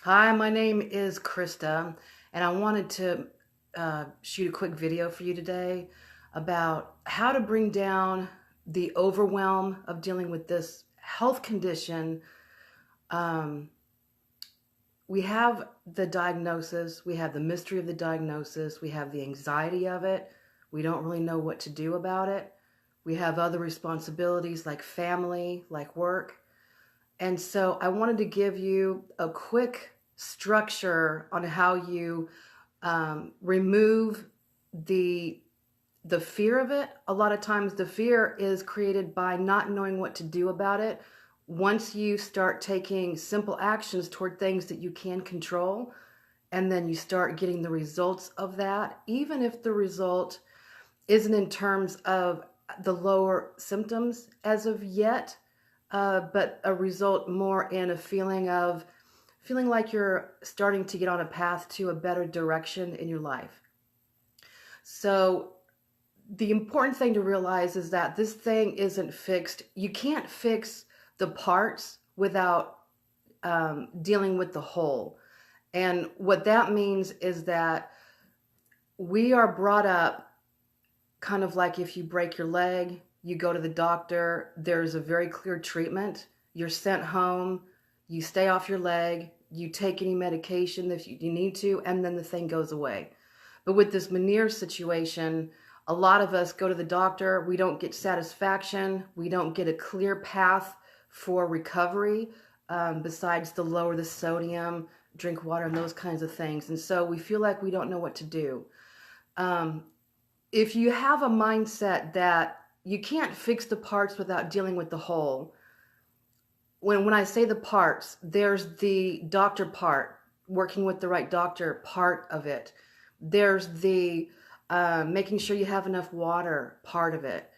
Hi, my name is Krista, and I wanted to shoot a quick video for you today about how to bring down the overwhelm of dealing with this health condition. Um, we have the diagnosis, we have the mystery of the diagnosis, we have the anxiety of it. We don't really know what to do about it. We have other responsibilities like family, like work. And so I wanted to give you a quick structure on how you remove the the fear of it. A lot of times the fear is created by not knowing what to do about it. Once you start taking simple actions toward things that you can control, and then you start getting the results of that, even if the result isn't in terms of the lower symptoms as of yet, but a result more in a feeling like you're starting to get on a path to a better direction in your life. So the important thing to realize is that this thing isn't fixed. You can't fix the parts without dealing with the whole. And what that means is that we are brought up kind of like if you break your leg, you go to the doctor, there's a very clear treatment. You're sent home, you stay off your leg, you take any medication if you need to, and then the thing goes away. But with this Meniere situation, a lot of us go to the doctor, we don't get satisfaction, we don't get a clear path for recovery, besides the lower the sodium, drink water, and those kinds of things. And so we feel like we don't know what to do. Um, if you have a mindset that you can't fix the parts without dealing with the whole, when I say the parts, there's the doctor part, working with the right doctor part of it. There's the making sure you have enough water part of it,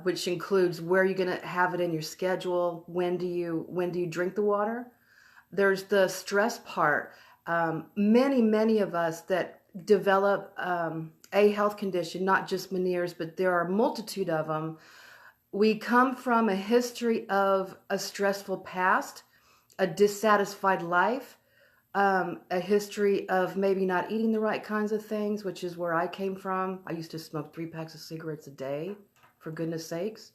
which includes where you're going to have it in your schedule. When do you drink the water? There's the stress part. Many of us that develop a health condition, not just Meniere's, but there are a multitude of them. We come from a history of a stressful past, a dissatisfied life, a history of maybe not eating the right kinds of things, which is where I came from. I used to smoke 3 packs of cigarettes a day, for goodness sakes.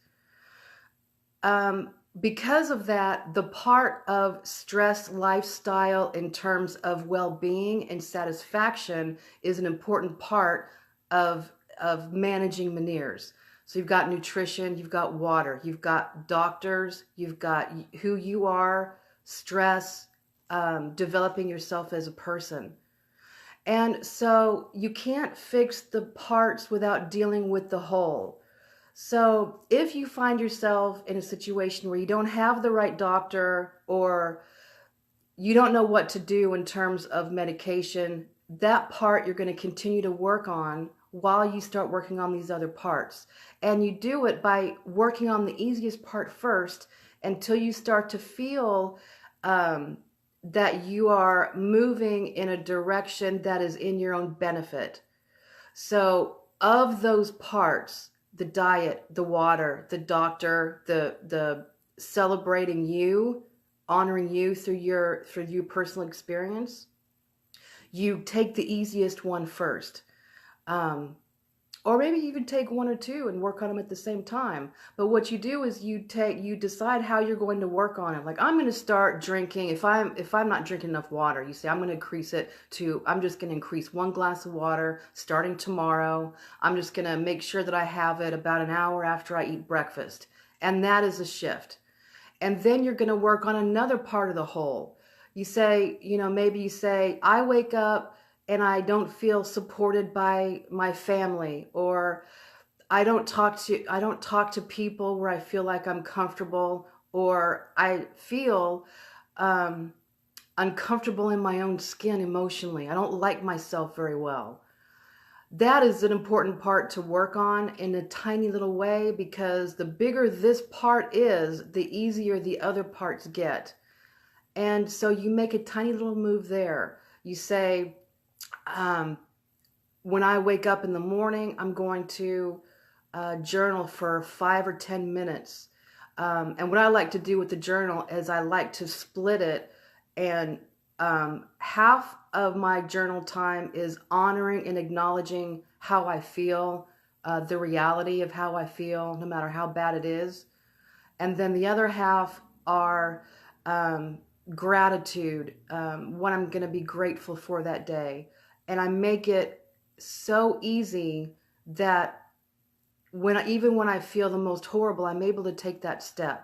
Because of that, the part of stress lifestyle in terms of well-being and satisfaction is an important part of managing Meniere's. So you've got nutrition, you've got water, you've got doctors, you've got who you are, stress, developing yourself as a person. And so you can't fix the parts without dealing with the whole. So if you find yourself in a situation where you don't have the right doctor or you don't know what to do in terms of medication, that part you're going to continue to work on while you start working on these other parts. And you do it by working on the easiest part first until you start to feel that you are moving in a direction that is in your own benefit. So of those parts, the diet, the water, the doctor, the celebrating you, honoring you through your personal experience, you take the easiest one first. Or maybe you can take one or two and work on them at the same time. But what you do is you decide how you're going to work on it. Like, I'm going to start drinking. If I'm not drinking enough water, you say I'm going to increase it to, I'm just going to increase 1 glass of water starting tomorrow. I'm just going to make sure that I have it about an hour after I eat breakfast. And that is a shift. And then you're going to work on another part of the whole. You say, maybe you say, I wake up and I don't feel supported by my family, or I don't talk to people where I feel like I'm comfortable, or I feel uncomfortable in my own skin emotionally. I don't like myself very well. That is an important part to work on in a tiny little way, because the bigger this part is, the easier the other parts get. And so you make a tiny little move there. You say, when I wake up in the morning, I'm going to journal for 5 or 10 minutes. And what I like to do with the journal is I like to split it and half of my journal time is honoring and acknowledging how I feel, the reality of how I feel, no matter how bad it is. And then the other half are gratitude, what I'm going to be grateful for that day. And I make it so easy that even when I feel the most horrible, I'm able to take that step.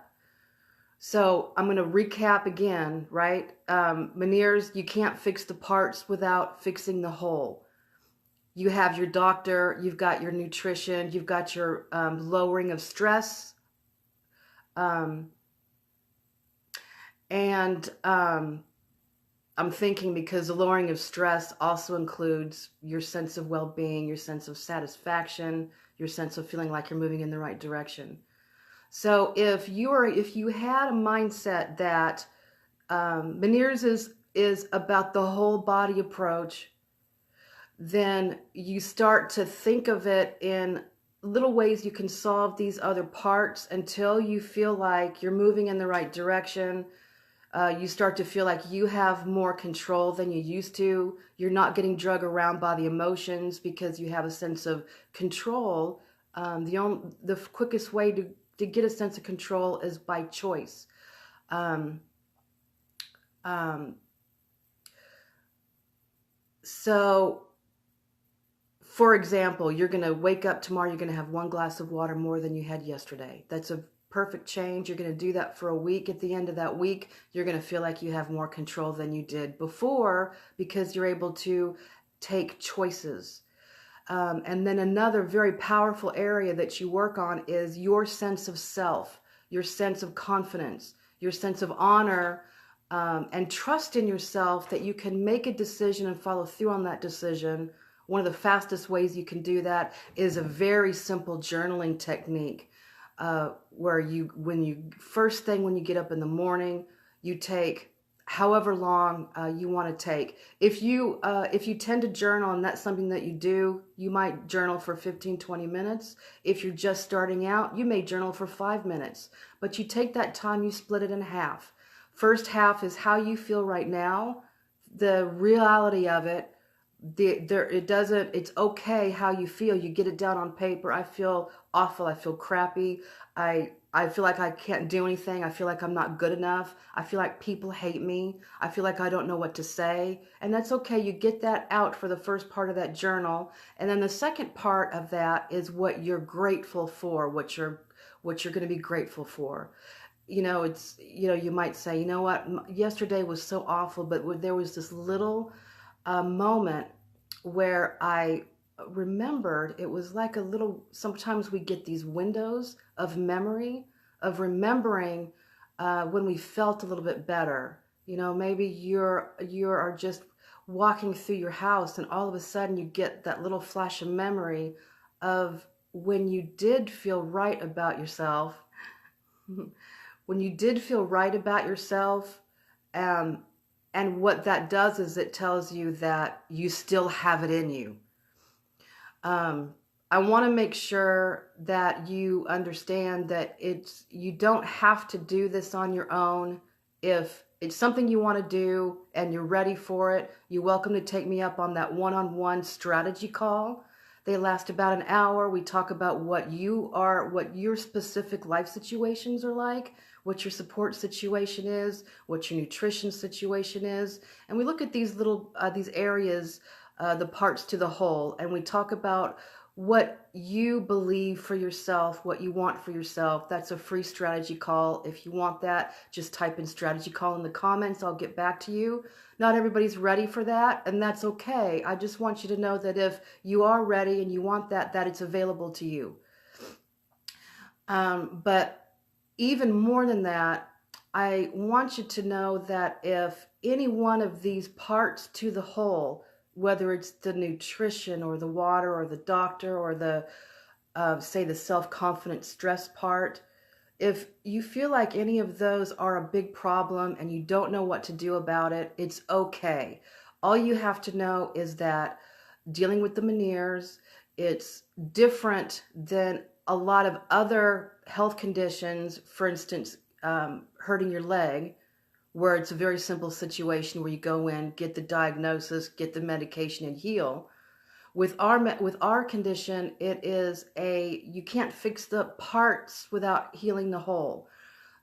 So I'm going to recap again, right? Meniere's, you can't fix the parts without fixing the whole. You have your doctor, you've got your nutrition, you've got your lowering of stress, um, and I'm thinking because the lowering of stress also includes your sense of well-being, your sense of satisfaction, your sense of feeling like you're moving in the right direction. So if you had a mindset that Meniere's is about the whole body approach, then you start to think of it in little ways you can solve these other parts until you feel like you're moving in the right direction. You start to feel like you have more control than you used to. You're not getting dragged around by the emotions because you have a sense of control. The quickest way to get a sense of control is by choice. Um, um, so, for example, you're going to wake up tomorrow, you're going to have 1 glass of water more than you had yesterday. That's a perfect change. You're going to do that for a week. At the end of that week, you're going to feel like you have more control than you did before because you're able to take choices. And then another very powerful area that you work on is your sense of self, your sense of confidence, your sense of honor, and trust in yourself that you can make a decision and follow through on that decision. One of the fastest ways you can do that is a very simple journaling technique, where first thing when you get up in the morning, you take however long you want to take. If you tend to journal and that's something that you do, you might journal for 15-20 minutes. If you're just starting out, you may journal for 5 minutes. But you take that time, you split it in half. First half is how you feel right now, the reality of it. It's okay how you feel. You get it down on paper. I feel awful. I feel crappy. I feel like I can't do anything. I feel like I'm not good enough. I feel like people hate me. I feel like I don't know what to say. And that's okay. You get that out for the first part of that journal. And then the second part of that is what you're grateful for, what you're going to be grateful for. You might say, you know what, yesterday was so awful, but there was this little moment where I remembered. It was like a little, sometimes we get these windows of memory, of remembering when we felt a little bit better. Maybe you are just walking through your house and all of a sudden you get that little flash of memory of when you did feel right about yourself. When you did feel right about yourself, and what that does is it tells you that you still have it in you. I want to make sure that you understand that you don't have to do this on your own. If it's something you want to do and you're ready for it, you're welcome to take me up on that one-on-one strategy call. They last about an hour. We talk about what your specific life situations are like, what your support situation is, what your nutrition situation is. And we look at these these areas, the parts to the whole, and we talk about what you believe for yourself, what you want for yourself. That's a free strategy call. If you want that, just type in strategy call in the comments. I'll get back to you. Not everybody's ready for that, and that's okay. I just want you to know that if you are ready and you want that it's available to you. But even more than that, I want you to know that if any one of these parts to the whole, whether it's the nutrition or the water or the doctor or the, say, the self-confidence stress part, if you feel like any of those are a big problem and you don't know what to do about it, it's okay. All you have to know is that dealing with the Meniere's, it's different than a lot of other health conditions. For instance, hurting your leg, where it's a very simple situation where you go in, get the diagnosis, get the medication, and heal. With our condition, you can't fix the parts without healing the whole.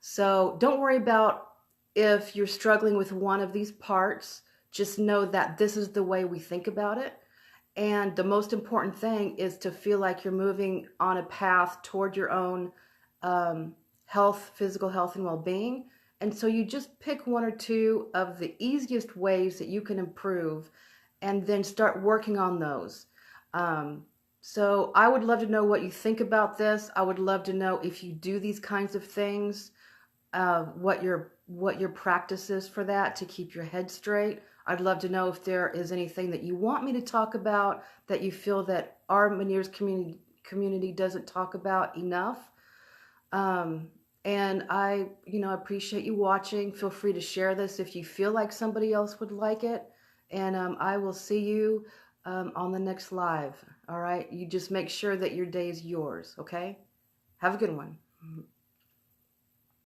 So don't worry about if you're struggling with one of these parts. Just know that this is the way we think about it. And the most important thing is to feel like you're moving on a path toward your own health, physical health and well-being. And so you just pick one or two of the easiest ways that you can improve and then start working on those. So I would love to know what you think about this. I would love to know if you do these kinds of things, what your practice is for that to keep your head straight. I'd love to know if there is anything that you want me to talk about that you feel that our Meniere's community doesn't talk about enough. And I appreciate you watching. Feel free to share this if you feel like somebody else would like it. And I will see you on the next live. All right. You just make sure that your day is yours. Okay. Have a good one.